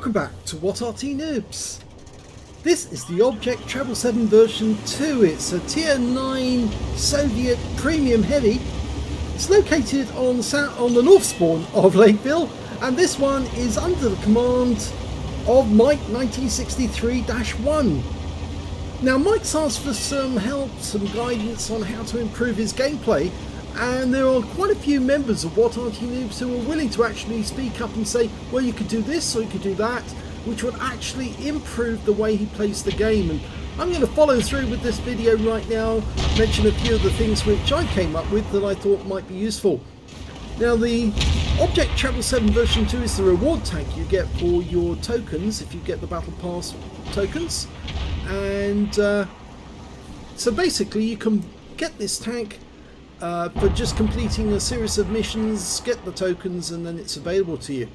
Welcome back to What Are Tea Noobs. This is the Object Treble 7 version 2. It's a tier 9 Soviet premium heavy. It's located on the north spawn of Lakeville, and this one is under the command of Mike 1963-1. Now Mike's asked for some help, some guidance on how to improve his gameplay, and there are quite a few members of What Are Tea Noobs who are willing to actually speak up and say, well, you could do this or you could do that, which would actually improve the way he plays the game. And I'm going to follow through with this video right now, mention a few of the things which I came up with that I thought might be useful. Now the Object Treble 7 version 2 is the reward tank you get for your tokens if you get the Battle Pass tokens, and so basically you can get this tank for just completing a series of missions, get the tokens, and then it's available to you.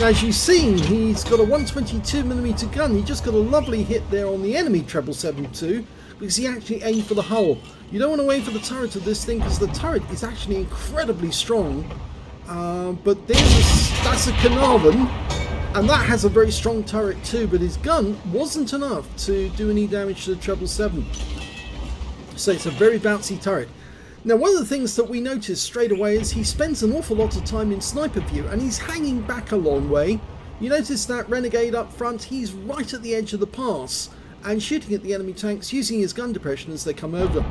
Now, as you've seen, he's got a 122mm gun. He just got a lovely hit there on the enemy Treble 7 too, because he actually aimed for the hull. You don't want to aim for the turret of this thing, because the turret is actually incredibly strong. But that's a Carnarvon, and that has a very strong turret too, but his gun wasn't enough to do any damage to the Treble 7. So it's a very bouncy turret. Now, one of the things that we notice straight away is he spends an awful lot of time in sniper view, and he's hanging back a long way. You notice that Renegade up front, he's right at the edge of the pass and shooting at the enemy tanks using his gun depression as they come over.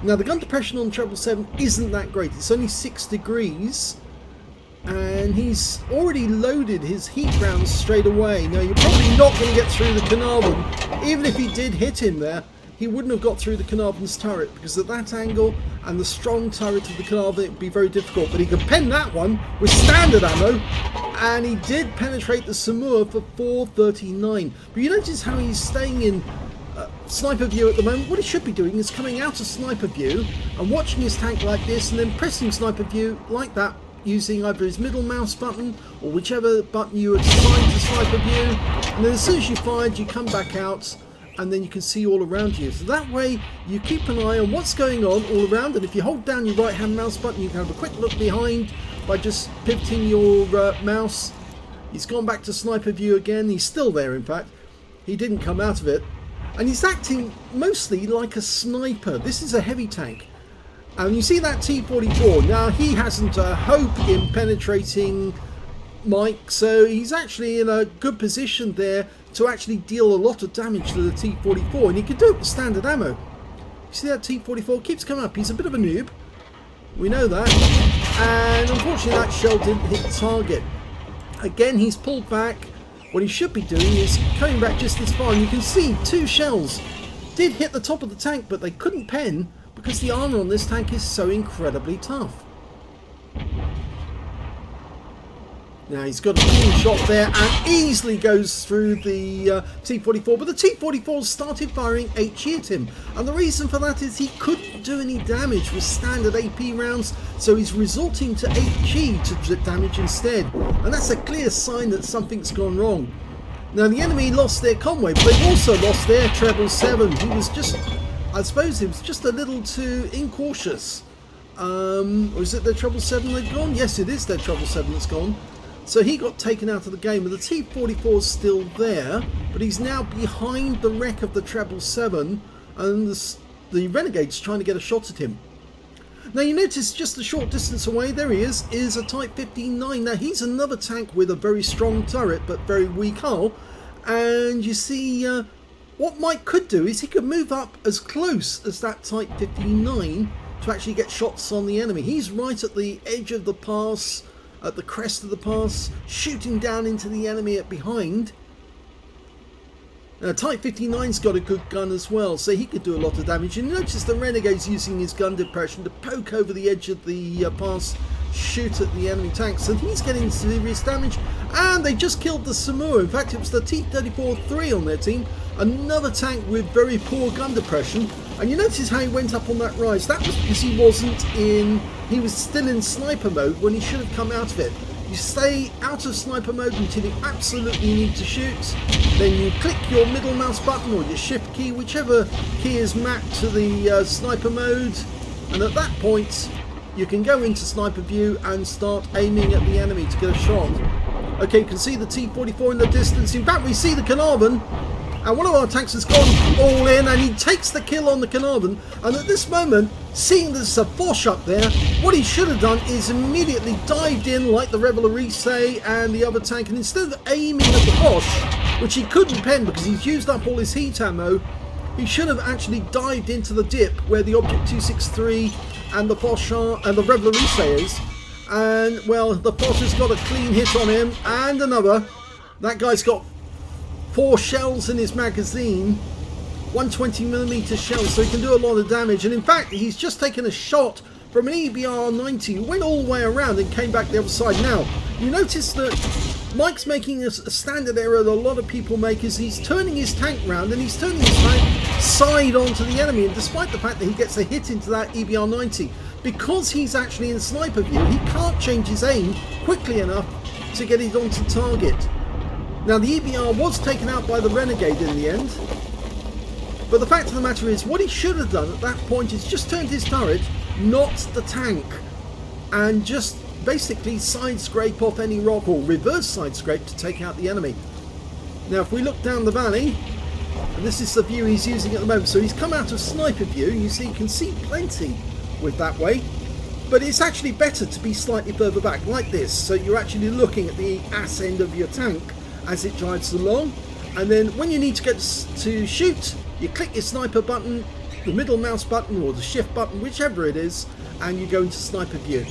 Now, the gun depression on Treble 7 isn't that great. It's only 6 degrees, and he's already loaded his heat rounds straight away. Now, you're probably not going to get through the Carnarvon. Even if he did hit him there, he wouldn't have got through the Carnarvon's turret, because at that angle and the strong turret of the Carnarvon, it would be very difficult. But he could pen that one with standard ammo, and he did penetrate the Samur for 439. But you notice how he's staying in sniper view at the moment. What he should be doing is coming out of sniper view and watching his tank like this, and then pressing sniper view like that, using either his middle mouse button or whichever button you assign to sniper view. And then as soon as you fired, you come back out, and then you can see all around you. So that way you keep an eye on what's going on all around, and if you hold down your right hand mouse button, you can have a quick look behind by just pivoting your mouse. He's gone back to sniper view again. He's still there, in fact. He didn't come out of it, and he's acting mostly like a sniper. This is a heavy tank, and you see that T-44. Now, he hasn't a hope in penetrating Mike, so he's actually in a good position there to actually deal a lot of damage to the T-44, and he can do it with standard ammo. You see that T-44 keeps coming up. He's a bit of a noob, we know that, and unfortunately that shell didn't hit the target. Again, he's pulled back. What he should be doing is coming back just this far, and you can see 2 shells did hit the top of the tank, but they couldn't pen because the armor on this tank is so incredibly tough. Now he's got a clean shot there and easily goes through the T-44, but the T-44 started firing HE at him, and the reason for that is he couldn't do any damage with standard AP rounds, so he's resorting to HE to damage instead, and that's a clear sign that something's gone wrong. Now the enemy lost their Conway, but they've also lost their Treble 7. He was just, I suppose he was just a little too incautious. Or is it their Treble 7 they've gone? Yes, it is their Treble 7 that's gone. So he got taken out of the game, and the T-44 is still there, but he's now behind the wreck of the Treble 7, and the Renegade's trying to get a shot at him. Now you notice just a short distance away, there he is a Type 59. Now he's another tank with a very strong turret, but very weak hull, and you see what Mike could do is he could move up as close as that Type 59 to actually get shots on the enemy. He's right at the edge of the pass, at the crest of the pass, shooting down into the enemy at behind. Type 59's got a good gun as well, so he could do a lot of damage. And notice the Renegade's using his gun depression to poke over the edge of the pass, shoot at the enemy tanks, and he's getting serious damage. And they just killed the Samur. In fact, it was the T-34-3 on their team, another tank with very poor gun depression. And you notice how he went up on that rise. That was because he was still in sniper mode when he should have come out of it. You stay out of sniper mode until you absolutely need to shoot. Then you click your middle mouse button or your shift key, whichever key is mapped to the sniper mode. And at that point, you can go into sniper view and start aiming at the enemy to get a shot. Okay, you can see the T-44 in the distance. In fact, we see the Carnarvon. And one of our tanks has gone all in, and he takes the kill on the Carnarvon. And at this moment, seeing there's a Foch up there, what he should have done is immediately dived in like the Rebel Arise and the other tank. And instead of aiming at the Foch, which he couldn't pen because he's used up all his heat ammo, he should have actually dived into the dip where the Object 263 and the Foch are, and the Rebel Arise is. And, well, the Foch has got a clean hit on him, and another. That guy's got 4 shells in his magazine, 120mm shells, so he can do a lot of damage. And in fact, he's just taken a shot from an EBR-90, who went all the way around and came back the other side. Now, you notice that Mike's making a standard error that a lot of people make, is he's turning his tank round, and he's turning his tank side onto the enemy. And despite the fact that he gets a hit into that EBR-90, because he's actually in sniper view, he can't change his aim quickly enough to get it onto target. Now, the EBR was taken out by the Renegade in the end, but the fact of the matter is, what he should have done at that point is just turned his turret, not the tank, and just basically side scrape off any rock, or reverse side scrape to take out the enemy. Now, if we look down the valley, and this is the view he's using at the moment, so he's come out of sniper view, you can see plenty with that way, but it's actually better to be slightly further back like this, so you're actually looking at the ass end of your tank as it drives along. And then when you need to get to shoot, you click your sniper button, the middle mouse button or the shift button, whichever it is, and you go into sniper view.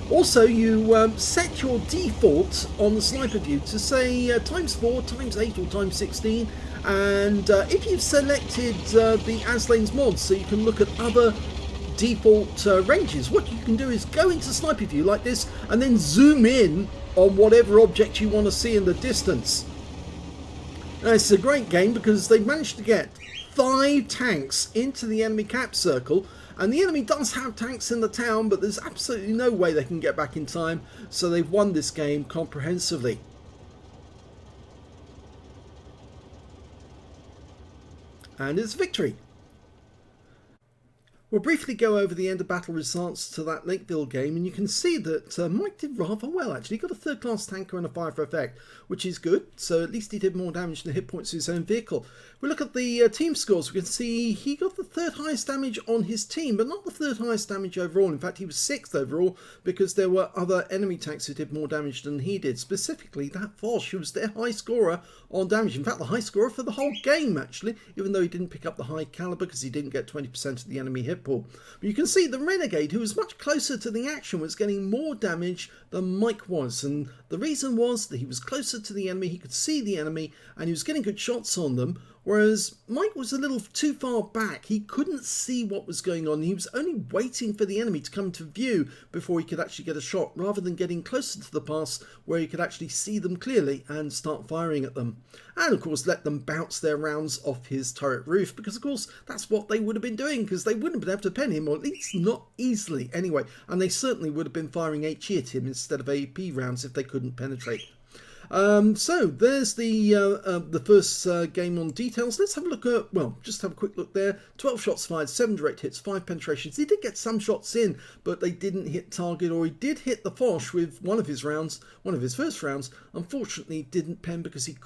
Also, you set your default on the sniper view to say ×4, ×8 or ×16, and if you've selected the Aslane's mods, so you can look at other default ranges, what you can do is go into sniper view like this and then zoom in on whatever object you want to see in the distance. Now, it's a great game because they managed to get 5 tanks into the enemy cap circle, and the enemy does have tanks in the town, but there's absolutely no way they can get back in time, so they've won this game comprehensively. And it's a victory. We'll briefly go over the end of battle results to that Lakeville game, and you can see that Mike did rather well actually. He got a 3rd class tanker and a fire for effect, which is good, so at least he did more damage than the hit points of his own vehicle. If we look at the team scores, we can see he got the 3rd highest damage on his team, but not the 3rd highest damage overall. In fact, he was 6th overall because there were other enemy tanks who did more damage than he did. Specifically, that Foch, who was their high scorer on damage. In fact, the high scorer for the whole game actually, even though he didn't pick up the high caliber because he didn't get 20% of the enemy hit pool. But you can see the Renegade, who was much closer to the action, was getting more damage than Mike was, and the reason was that he was closer to the enemy, he could see the enemy, and he was getting good shots on them, whereas Mike was a little too far back. He couldn't see what was going on. He was only waiting for the enemy to come to view before he could actually get a shot, rather than getting closer to the pass where he could actually see them clearly and start firing at them. And of course let them bounce their rounds off his turret roof, because of course that's what they would have been doing, because they wouldn't have been able to pen him, or at least not easily anyway, and they certainly would have been firing HE at him instead of AP rounds if they couldn't penetrate. So there's the first game on details. Let's have a look at, well, just have a quick look there. 12 shots fired, 7 direct hits, 5 penetrations. He did get some shots in, but they didn't hit target, or he did hit the Foch with one of his rounds, one of his first rounds. Unfortunately, didn't pen because he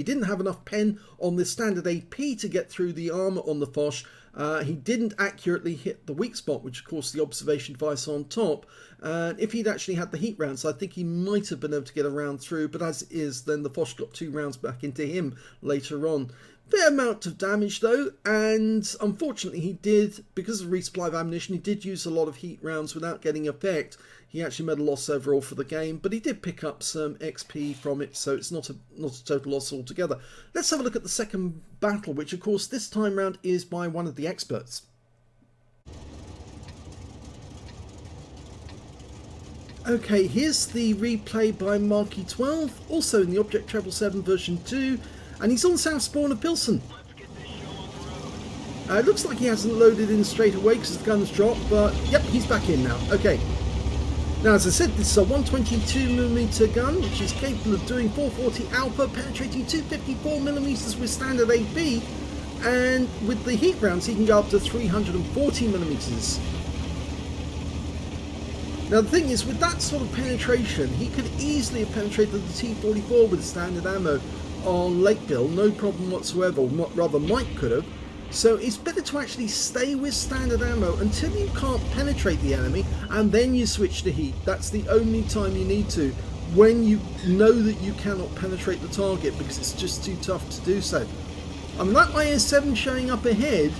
didn't have enough pen on the standard AP to get through the armor on the Foch. He didn't accurately hit the weak spot, which of course the observation device on top. And if he'd actually had the heat rounds, I think he might have been able to get a round through, but as it is, then the Foch got 2 rounds back into him later on. Fair amount of damage though, and unfortunately he did, because of resupply of ammunition, he did use a lot of heat rounds without getting effect. He actually made a loss overall for the game, but he did pick up some XP from it, so it's not a total loss altogether. Let's have a look at the second battle, which of course this time round is by one of the experts. Okay, here's the replay by Marky12, also in the Object 777 version 2, and he's on South Spawn of Pilsen. It looks like he hasn't loaded in straight away because the gun's dropped, but yep, he's back in now. Okay. Now, as I said, this is a 122mm gun, which is capable of doing 440 alpha, penetrating 254mm with standard AP, and with the heat rounds, he can go up to 340mm. Now the thing is, with that sort of penetration, he could easily have penetrated the T-44 with standard ammo on Lakeville, no problem whatsoever, or rather Mike could have. So it's better to actually stay with standard ammo until you can't penetrate the enemy, and then you switch to heat. That's the only time you need to, when you know that you cannot penetrate the target, because it's just too tough to do so. I mean, that IS-7 showing up ahead,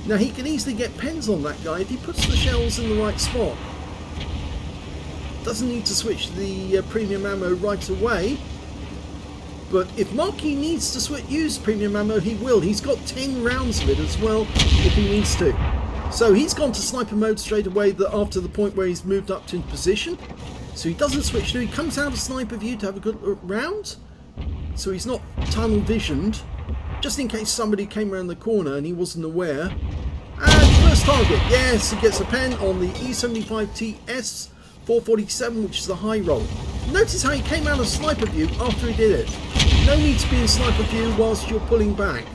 now he can easily get pens on that guy if he puts the shells in the right spot. Doesn't need to switch to the premium ammo right away. But if Marky needs to use premium ammo, he will. He's got 10 rounds of it as well if he needs to. So he's gone to sniper mode straight away after the point where he's moved up to position. So he doesn't switch to, he comes out of sniper view to have a good round. So he's not tunnel visioned, just in case somebody came around the corner and he wasn't aware. And first target, yes, he gets a pen on the E75TS 447, which is a high roll. Notice how he came out of sniper view after he did it. No need to be in sniper view whilst you're pulling back.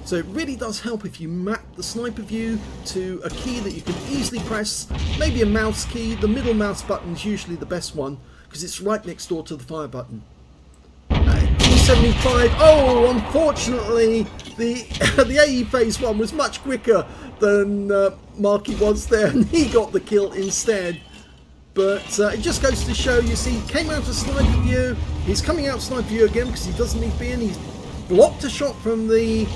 So it really does help if you map the sniper view to a key that you can easily press, maybe a mouse key. The middle mouse button is usually the best one because it's right next door to the fire button. E75, oh, unfortunately the AE phase 1 was much quicker than Marky was there, and he got the kill instead. But it just goes to show, you see, he came out of sniper view, he's coming out of sniper view again because he doesn't need to be in, he's blocked a shot from the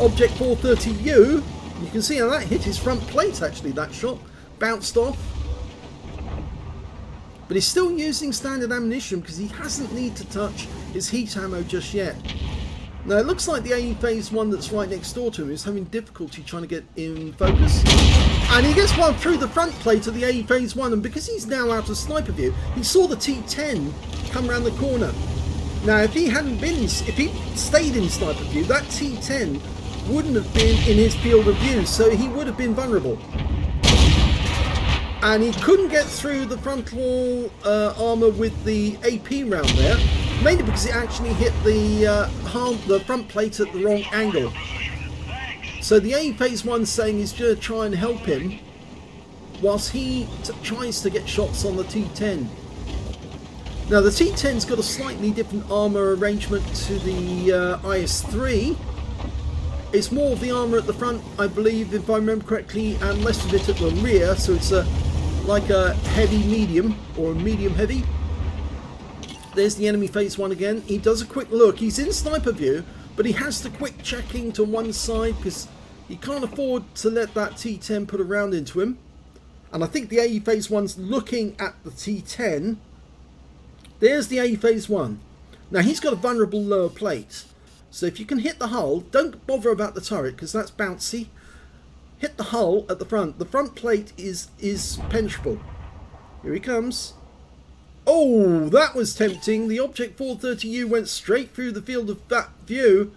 Object 430U, you can see how that hit his front plate actually, that shot, bounced off. But he's still using standard ammunition because he hasn't need to touch his heat ammo just yet. Now it looks like the AE phase 1 that's right next door to him is having difficulty trying to get in focus. And he gets one through the front plate of the AE phase 1, and because he's now out of sniper view, he saw the T10 come around the corner. Now if he stayed in sniper view, that T10 wouldn't have been in his field of view, so he would have been vulnerable. And he couldn't get through the frontal armour with the AP round there, mainly because it actually hit the front plate at the wrong angle. So the AE phase 1 saying he's going to try and help him whilst he tries to get shots on the T10. Now the T10's got a slightly different armour arrangement to the IS-3. It's more of the armour at the front, I believe, if I remember correctly, and less of it at the rear, so it's like a heavy medium, or a medium heavy. There's the enemy phase 1 again. He does a quick look. He's in sniper view, but he has to quick checking to one side because he can't afford to let that T10 put a round into him. And I think the AE phase 1's looking at the T10. There's the AE phase 1. Now he's got a vulnerable lower plate. So if you can hit the hull, don't bother about the turret because that's bouncy. Hit the hull at the front. The front plate is penetrable. Here he comes. Oh, that was tempting. The Object 430U went straight through the field of that view,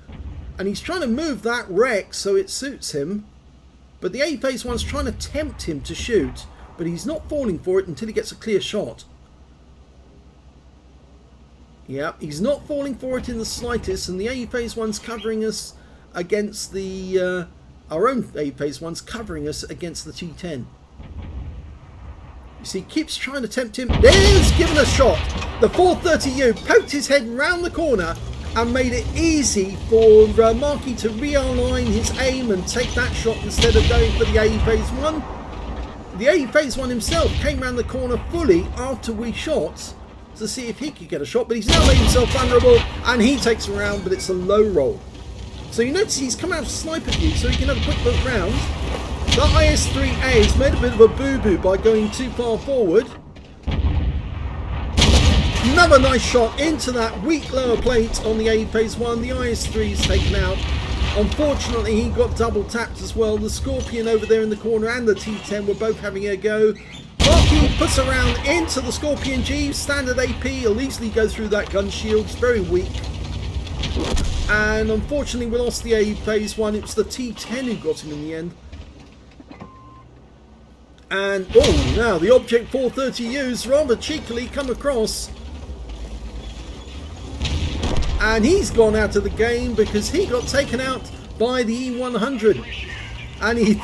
and he's trying to move that wreck so it suits him. But the AE phase 1's trying to tempt him to shoot, but he's not falling for it until he gets a clear shot. Yeah, he's not falling for it in the slightest, and the AE phase 1's covering us against the our own AE phase 1's covering us against the T10. You see, keeps trying to tempt him. There's given a shot. The 430U poked his head round the corner and made it easy for Marky to realign his aim and take that shot instead of going for the AE phase 1. The AE phase 1 himself came round the corner fully after we shot to see if he could get a shot, but he's now made himself vulnerable and he takes a round, but it's a low roll. So you notice he's come out of sniper view so he can have a quick look round. The IS-3A has made a bit of a boo-boo by going too far forward. Another nice shot into that weak lower plate on the AE phase 1. The IS-3 is taken out. Unfortunately, he got double tapped as well. The Scorpion over there in the corner and the T10 were both having a go. Marky puts a round into the Scorpion G. Standard AP. He'll easily go through that gun shield. It's very weak. And unfortunately, we lost the AE phase 1. It was the T10 who got him in the end. And, oh, now the Object 430U's rather cheekily come across. And he's gone out of the game because he got taken out by the E100. And he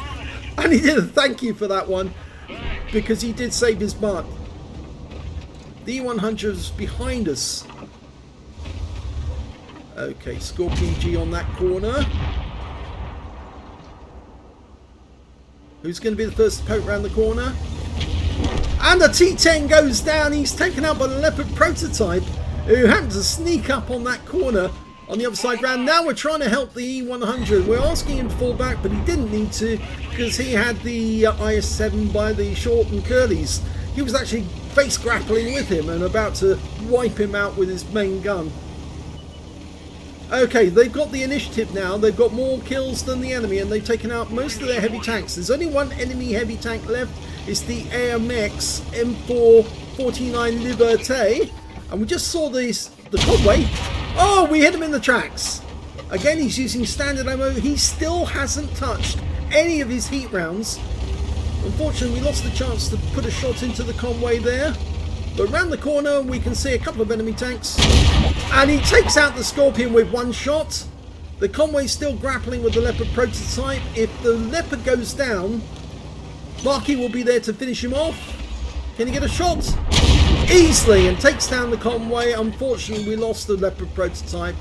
did a thank you for that one. because he did save his butt. The E100 is behind us. Okay, Scorpion G on that corner. Who's going to be the first to poke around the corner? And the T10 goes down. He's taken out by the Leopard prototype, who happened to sneak up on that corner on the other side round. Now we're trying to help the E100. We're asking him to fall back, but he didn't need to because he had the IS-7 by the short and curlies. He was actually face grappling with him and about to wipe him out with his main gun. Okay, they've got the initiative now. They've got more kills than the enemy, and they've taken out most of their heavy tanks. There's only one enemy heavy tank left. It's the AMX M449 Liberté. And we just saw the Conway. Oh, we hit him in the tracks. Again, he's using standard ammo. He still hasn't touched any of his heat rounds. Unfortunately, we lost the chance to put a shot into the Conway there. But around the corner, we can see a couple of enemy tanks. And he takes out the Scorpion with one shot. The Conway's still grappling with the Leopard prototype. If the Leopard goes down, Marky will be there to finish him off. Can he get a shot? Easily, and takes down the Conway. Unfortunately, we lost the Leopard prototype.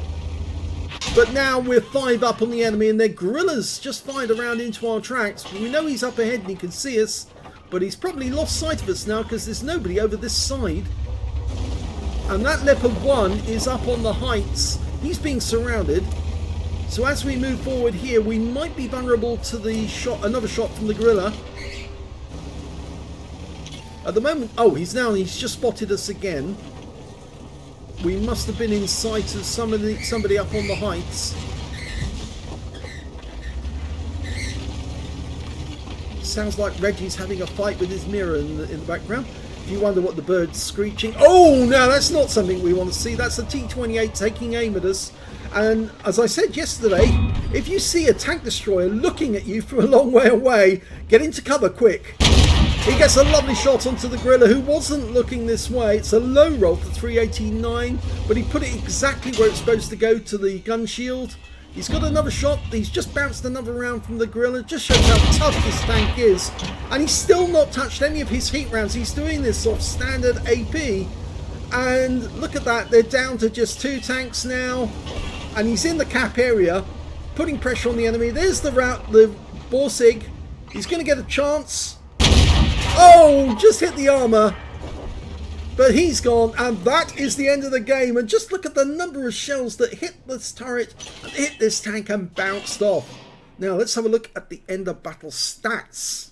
But now we're 5 up on the enemy, and their guerrillas just fired around into our tracks. We know he's up ahead and he can see us. But he's probably lost sight of us now because there's nobody over this side. And that Leopard 1 is up on the heights. He's being surrounded. So as we move forward here, we might be vulnerable to the shot, another shot from the guerrilla. At the moment, oh, he's just spotted us again. We must have been in sight of somebody up on the heights. Sounds like Reggie's having a fight with his mirror in the background. If you wonder what the bird's screeching. Oh, no, that's not something we want to see. That's a T-28 taking aim at us. And as I said yesterday, if you see a tank destroyer looking at you from a long way away, get into cover quick. He gets a lovely shot onto the guerrilla who wasn't looking this way. It's a low roll for 389, but he put it exactly where it's supposed to go, to the gun shield. He's got another shot. He's just bounced another round from the guerrilla. Just shows how tough this tank is. And he's still not touched any of his heat rounds. He's doing this off standard AP. And look at that. They're down to just 2 tanks now. And he's in the cap area, putting pressure on the enemy. There's the Borsig. He's going to get a chance. Oh, just hit the armor. But he's gone, and that is the end of the game. And just look at the number of shells that hit this turret, and hit this tank and bounced off. Now let's have a look at the end of battle stats.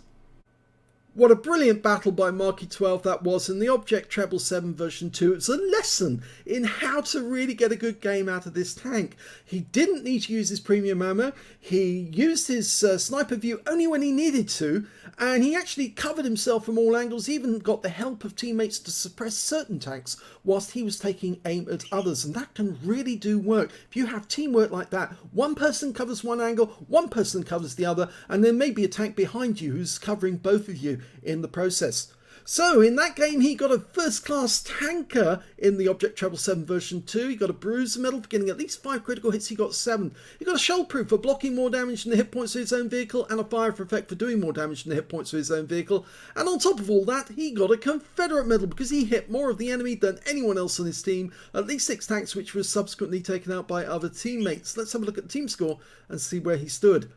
What a brilliant battle by Marky 12 that was in the Object 777 version 2. It's a lesson in how to really get a good game out of this tank. He didn't need to use his premium ammo. He used his sniper view only when he needed to, and he actually covered himself from all angles. He even got the help of teammates to suppress certain tanks whilst he was taking aim at others, and that can really do work. If you have teamwork like that, one person covers one angle, one person covers the other, and there may be a tank behind you who's covering both of you in the process. So in that game, he got a first class tanker in the Object 777 version 2. He got a bruiser medal for getting at least 5 critical hits. He got 7. He got a shell proof for blocking more damage than the hit points of his own vehicle, and a fire effect for doing more damage than the hit points of his own vehicle. And on top of all that, he got a Confederate medal because he hit more of the enemy than anyone else on his team. At least 6 tanks, which was subsequently taken out by other teammates. Let's have a look at the team score and see where he stood.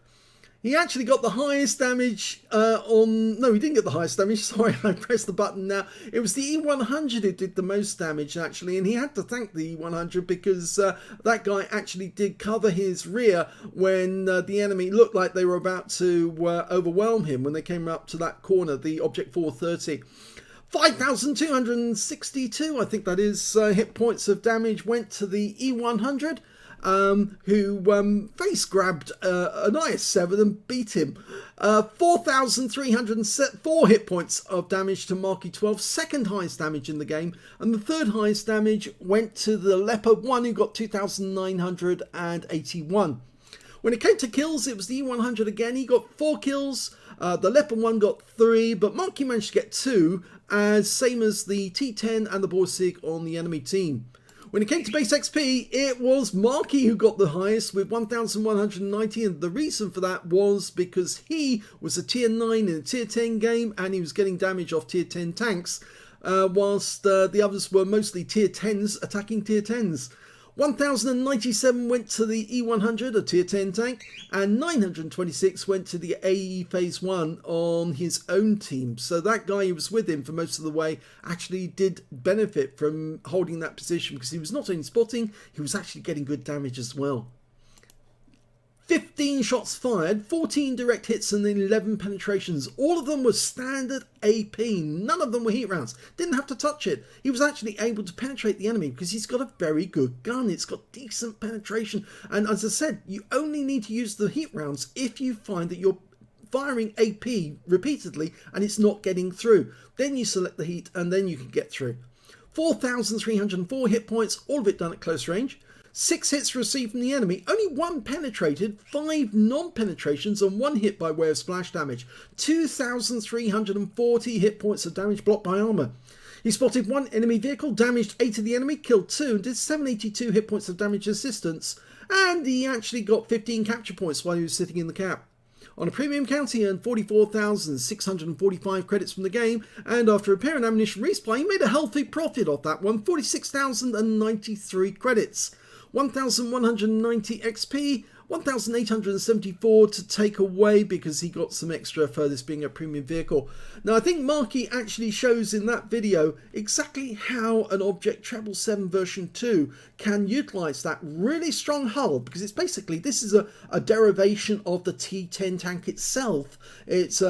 He actually got the highest damage no, he didn't get the highest damage. Sorry, I pressed the button now. It was the E100 who did the most damage, actually. And he had to thank the E100 because that guy actually did cover his rear when the enemy looked like they were about to overwhelm him when they came up to that corner, the Object 430. 5,262, I think that is, hit points of damage went to the E100. Who face grabbed an IS-7 and beat him. 4,304 hit points of damage to Marky 12, second highest damage in the game, and the third highest damage went to the Leopard 1 who got 2,981. When it came to kills, it was the E100 again. He got 4 kills. The Leopard 1 got 3, but Marky managed to get 2, same as the T10 and the Borsig on the enemy team. When it came to base XP, it was Marky who got the highest with 1,190, and the reason for that was because he was a tier 9 in a tier 10 game and he was getting damage off tier 10 tanks, whilst the others were mostly tier 10s attacking tier 10s. 1,097 went to the E100, a tier 10 tank, and 926 went to the AE Phase 1 on his own team. So that guy who was with him for most of the way actually did benefit from holding that position, because he was not only spotting, he was actually getting good damage as well. 15 shots fired, 14 direct hits and 11 penetrations. All of them were standard AP. None of them were heat rounds. Didn't have to touch it. He was actually able to penetrate the enemy because he's got a very good gun. It's got decent penetration. And as I said, you only need to use the heat rounds if you find that you're firing AP repeatedly and it's not getting through. Then you select the heat and then you can get through. 4,304 hit points, all of it done at close range. 6 hits received from the enemy, only 1 penetrated, 5 non-penetrations and 1 hit by way of splash damage. 2,340 hit points of damage blocked by armour. He spotted 1 enemy vehicle, damaged 8 of the enemy, killed 2 and did 782 hit points of damage assistance. And he actually got 15 capture points while he was sitting in the cap. On a premium count, he earned 44,645 credits from the game, and after repair and ammunition resupply, he made a healthy profit off that one, 46,093 credits. 1,190 XP, 1,874 to take away because he got some extra for this being a premium vehicle. Now I think Marky actually shows in that video exactly how an Object Treble 7 version 2 can utilise that really strong hull, because it's basically, this is a derivation of the T10 tank itself. It's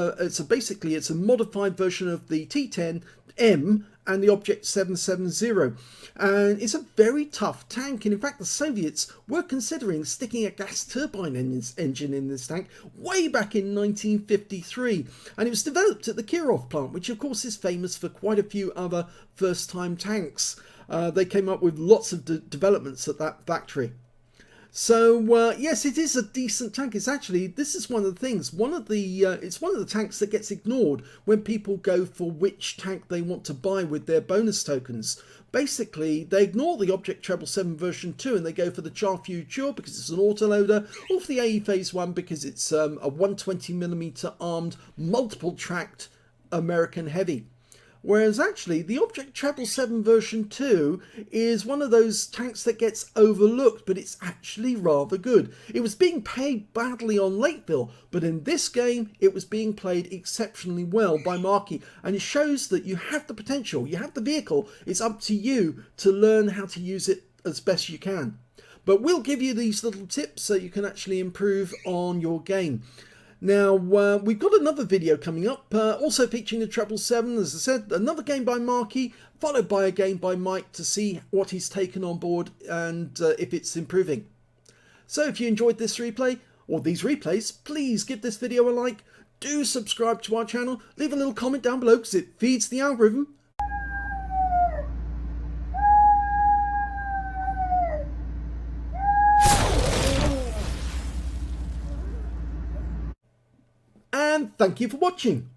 basically a modified version of the T10M and the Object 770, and it's a very tough tank. And in fact the Soviets were considering sticking a gas turbine engine in this tank way back in 1953, and it was developed at the Kirov plant, which of course is famous for quite a few other first time tanks. They came up with lots of developments at that factory. So yes, it is a decent tank. It's actually, this is one of the things, it's one of the tanks that gets ignored when people go for which tank they want to buy with their bonus tokens. Basically, they ignore the Object Treble 7 version 2 and they go for the Char Future because it's an autoloader, or for the AE Phase 1 because it's a 120mm armed, multiple tracked American heavy. Whereas actually the Object Treble 7 version 2 is one of those tanks that gets overlooked, but it's actually rather good. It was being played badly on Lakeville, but in this game it was being played exceptionally well by Marky, and it shows that you have the potential, you have the vehicle, it's up to you to learn how to use it as best you can. But we'll give you these little tips so you can actually improve on your game. Now, we've got another video coming up, also featuring the Treble 7, as I said, another game by Marky, followed by a game by Mike to see what he's taken on board and if it's improving. So if you enjoyed this replay, or these replays, please give this video a like, do subscribe to our channel, leave a little comment down below because it feeds the algorithm. And thank you for watching.